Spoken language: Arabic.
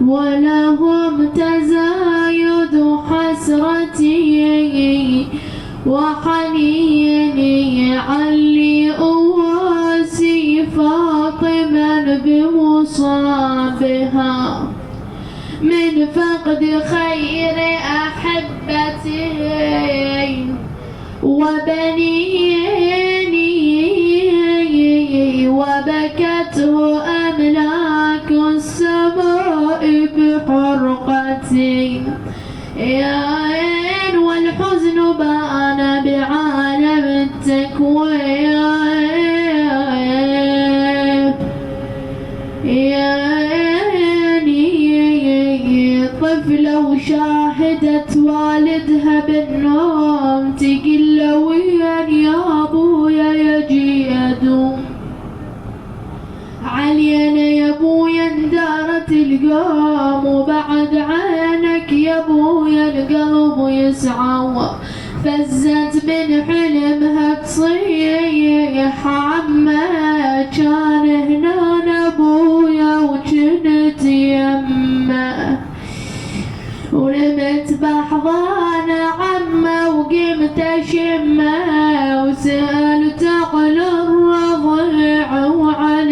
ولهم تزايد حسرتي وحنيني علي أواسي فاطما بمصابها من فقد خير أحبتي وبنيني وبكته أملاك السماء بحرقتي والحزن بان بعالم التكوين طفلة وشاهدت والدها بالنوم تقل وين يا ابويا يجي يدوم علينا يا ابويا اندارت القوم وبعد عينك يا ابويا القلب يسعى فزت من حلمها تصيح عمه كان هنا ابويا وجنت يمه ولمت بحضان عمه وقمت اشمه وسألته